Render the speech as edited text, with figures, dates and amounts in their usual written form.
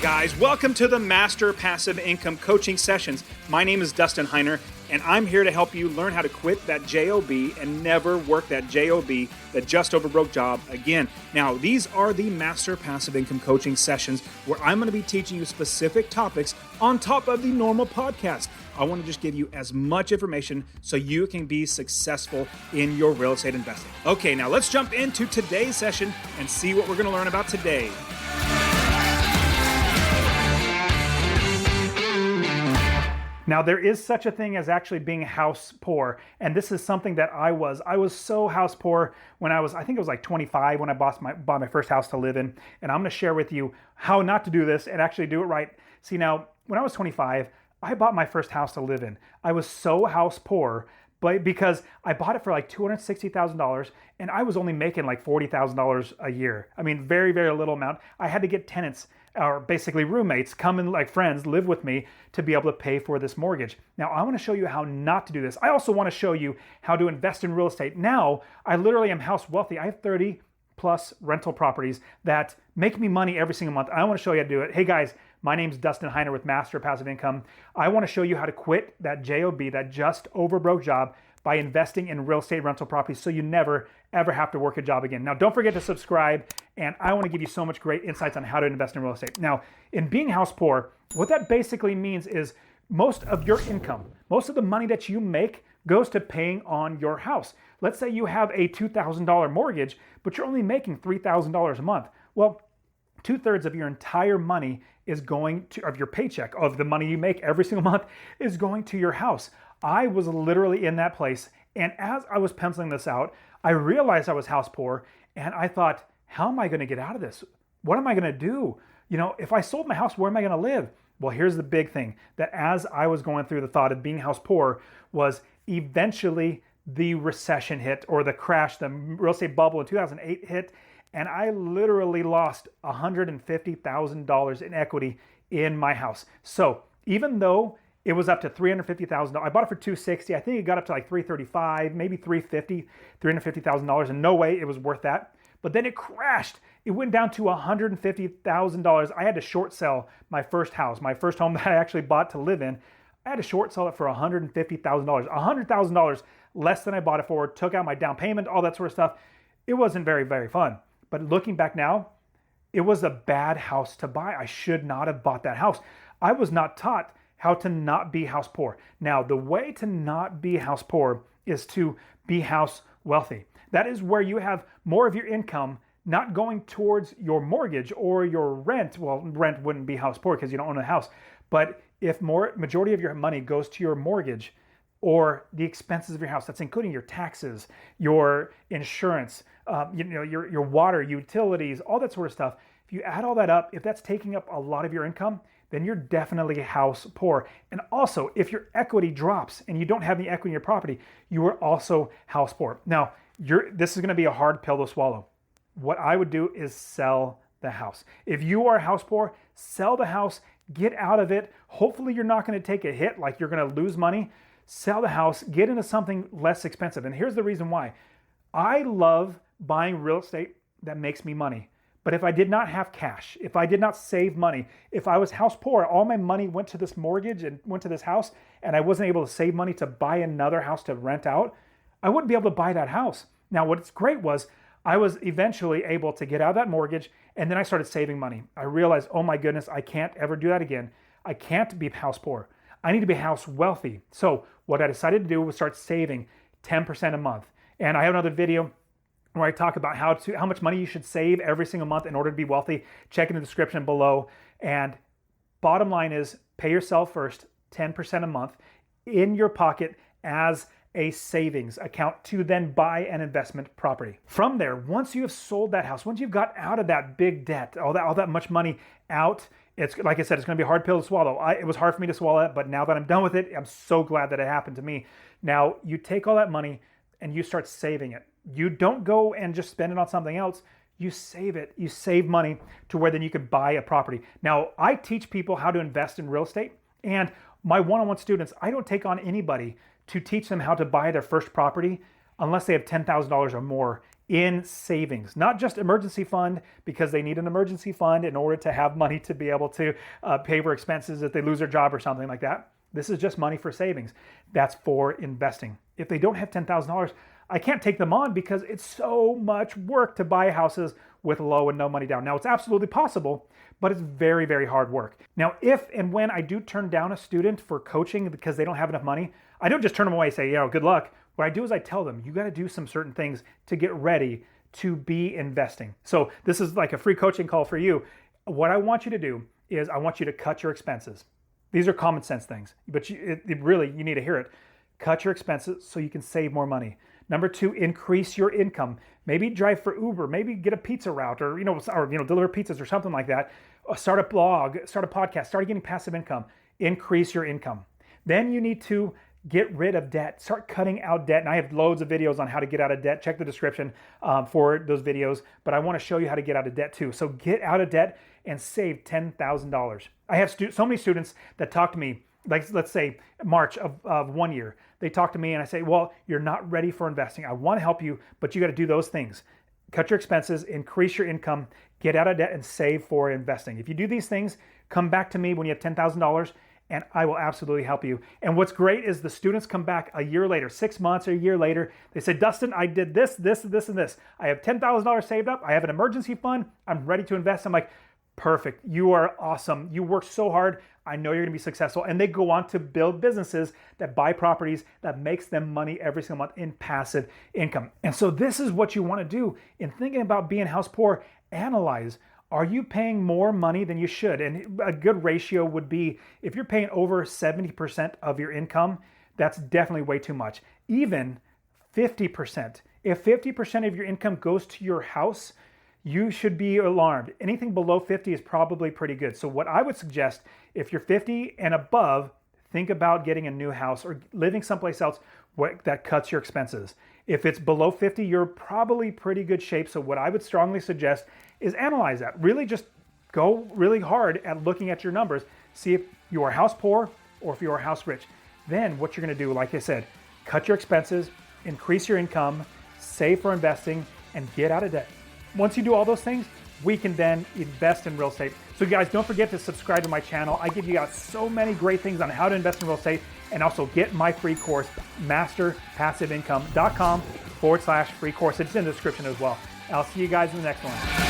Guys, welcome to the Master Passive Income Coaching Sessions. My name is Dustin Heiner, and I'm here to help you learn how to quit that JOB and never work that JOB, that just over broke job, again. Now, these are the Master Passive Income Coaching Sessions where I'm going to be teaching you specific topics on top of the normal podcast. I want to just give you as much information so you can be successful in your real estate investing. Okay, now let's jump into today's session and see what we're going to learn about today. Now, there is such a thing as actually being house poor, and this is something that I was. I was so house poor when I think it was like 25 when I bought my first house to live in, and I'm going to share with you how not to do this and actually do it right. See, now, when I was 25, I bought my first house to live in. I was so house poor, but because I bought it for like $260,000 and I was only making like $40,000 a year. I mean, very, very little amount. I had to get tenants or basically roommates come and like friends live with me to be able to pay for this mortgage. Now, I want to show you how not to do this. I also want to show you how to invest in real estate. Now, I literally am house wealthy. I have 30 plus rental properties that make me money every single month. I want to show you how to do it. Hey guys, my name's Dustin Heiner with Master Passive Income. I want to show you how to quit that JOB, that just over broke job, by investing in real estate rental properties so you never, ever have to work a job again. Now, don't forget to subscribe, and I want to give you so much great insights on how to invest in real estate. Now, in being house poor, what that basically means is most of your income, most of the money that you make goes to paying on your house. Let's say you have a $2,000 mortgage, but you're only making $3,000 a month. Well, 2/3 of your entire money is going to, of your paycheck, of the money you make every single month, is going to your house. I was literally in that place, and as I was penciling this out, I realized I was house poor, and I thought, how am I going to get out of this? What am I going to do? You know, if I sold my house, where am I going to live? Well, here's the big thing, that as I was going through the thought of being house poor, was eventually the recession hit, or the crash, the real estate bubble in 2008 hit, and I literally lost $150,000 in equity in my house. So even though it was up to $350,000, I bought it for $260,000. I think it got up to like $335,000, maybe $350,000, and no way it was worth that. But then it crashed. It went down to $150,000. I had to short sell my first house, my first home that I actually bought to live in. I had to short sell it for $150,000, $100,000 less than I bought it for, took out my down payment, all that sort of stuff. It wasn't very, very fun. But looking back now, it was a bad house to buy. I should not have bought that house. I was not taught how to not be house poor. Now, the way to not be house poor is to be house wealthy. That is where you have more of your income not going towards your mortgage or your rent. Well, rent wouldn't be house poor because you don't own a house. But if majority of your money goes to your mortgage or the expenses of your house, that's including your taxes, your insurance, your water, utilities, all that sort of stuff. If you add all that up, if that's taking up a lot of your income, then you're definitely house poor. And also, if your equity drops and you don't have any equity in your property, you are also house poor. Now, this is going to be a hard pill to swallow. What I would do is sell the house. If you are house poor, sell the house, get out of it. Hopefully, you're not going to take a hit like you're going to lose money. Sell the house, get into something less expensive. And here's the reason why. I love buying real estate that makes me money. But if I did not have cash, if I did not save money, if I was house poor, all my money went to this mortgage and went to this house, and I wasn't able to save money to buy another house to rent out, I wouldn't be able to buy that house. Now, what's great was I was eventually able to get out of that mortgage, and then I started saving money. I realized, oh my goodness, I can't ever do that again. I can't be house poor. I need to be house wealthy. So what I decided to do was start saving 10% a month. And I have another video where I talk about how much money you should save every single month in order to be wealthy. Check in the description below. And bottom line is, pay yourself first 10% a month in your pocket as a savings account to then buy an investment property. From there, once you have sold that house, once you've got out of that big debt, all that much money out, it's like I said, it's going to be a hard pill to swallow. It was hard for me to swallow it, but now that I'm done with it, I'm so glad that it happened to me. Now, you take all that money and you start saving it. You don't go and just spend it on something else. You save it. You save money to where then you can buy a property. Now, I teach people how to invest in real estate, and my one-on-one students, I don't take on anybody to teach them how to buy their first property unless they have $10,000 or more in savings, not just emergency fund because they need an emergency fund in order to have money to be able to pay for expenses if they lose their job or something like that. This is just money for savings. That's for investing. If they don't have $10,000, I can't take them on because it's so much work to buy houses with low and no money down. Now, it's absolutely possible, but it's very, very hard work. Now, if and when I do turn down a student for coaching because they don't have enough money, I don't just turn them away and say, good luck. What I do is I tell them, you got to do some certain things to get ready to be investing. So this is like a free coaching call for you. What I want you to do is I want you to cut your expenses. These are common sense things, but you need to hear it. Cut your expenses so you can save more money. Number 2, increase your income. Maybe drive for Uber, maybe get a pizza route or deliver pizzas or something like that. Start a blog, start a podcast, start getting passive income. Increase your income. Then you need to get rid of debt. Start cutting out debt. And I have loads of videos on how to get out of debt. Check the description for those videos. But I want to show you how to get out of debt too. So get out of debt and save $10,000. I have so many students that talk to me, like let's say March of 1 year. They talk to me and I say, well, you're not ready for investing. I want to help you, but you got to do those things. Cut your expenses, increase your income, get out of debt, and save for investing. If you do these things, come back to me when you have $10,000 and I will absolutely help you. And what's great is the students come back a year later, 6 months or a year later. They say, Dustin, I did this, this, this, and this. I have $10,000 saved up. I have an emergency fund. I'm ready to invest. I'm like, perfect. You are awesome. You work so hard. I know you're going to be successful. And they go on to build businesses that buy properties that makes them money every single month in passive income. And so this is what you want to do in thinking about being house poor. Analyze, are you paying more money than you should? And a good ratio would be if you're paying over 70% of your income, that's definitely way too much. Even 50%. If 50% of your income goes to your house, you should be alarmed. Anything below 50 is probably pretty good. So what I would suggest, if you're 50 and above, think about getting a new house or living someplace else that cuts your expenses. If it's below 50, you're probably pretty good shape. So what I would strongly suggest is analyze that. Really just go really hard at looking at your numbers. See if you are house poor or if you are house rich. Then what you're going to do, like I said, cut your expenses, increase your income, save for investing, and get out of debt. Once you do all those things, we can then invest in real estate. So guys, don't forget to subscribe to my channel. I give you guys so many great things on how to invest in real estate, and also get my free course, masterpassiveincome.com/free course. It's in the description as well. I'll see you guys in the next one.